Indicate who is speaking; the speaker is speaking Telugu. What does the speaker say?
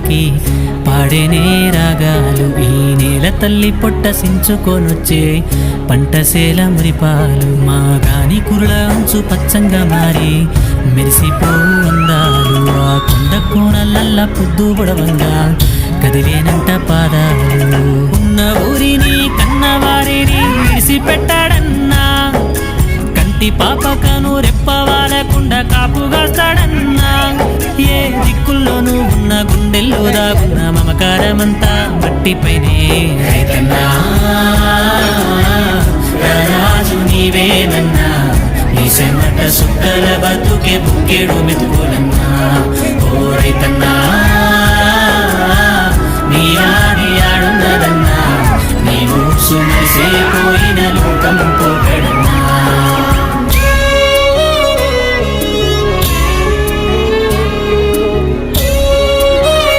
Speaker 1: తాకి పాడేనే రాగాలు. ఈ నేల తల్లి పొట్ట సించుకొనొచ్చే పంటసేల మురిపాలు. మా గాని కురుల అంచు పచ్చంగా మారి మెరిసిపోవు అందాలు. ఆ కొండ కోణలల్ల పొద్దు బుడవంగా కదిలేనంట పాదాలు. ఉన్న ఊరిని కన్నవారిని విడిసిపెట్టాడన్నా, కంటి పాపకను రెప్పవాలకుండా కాపుగాస్తాడన్నా. ఏ దిక్కుల్లోనూ ఉన్న గుండెల్లో దాగున్న మమకారమంతా మట్టిపైనే. రైతన్నా రాజు నీవేనన్నా, నీ చెమట సుక్కల బతుకే బుక్కెడు మెతుకులన్నా. ఓ రైతన్నా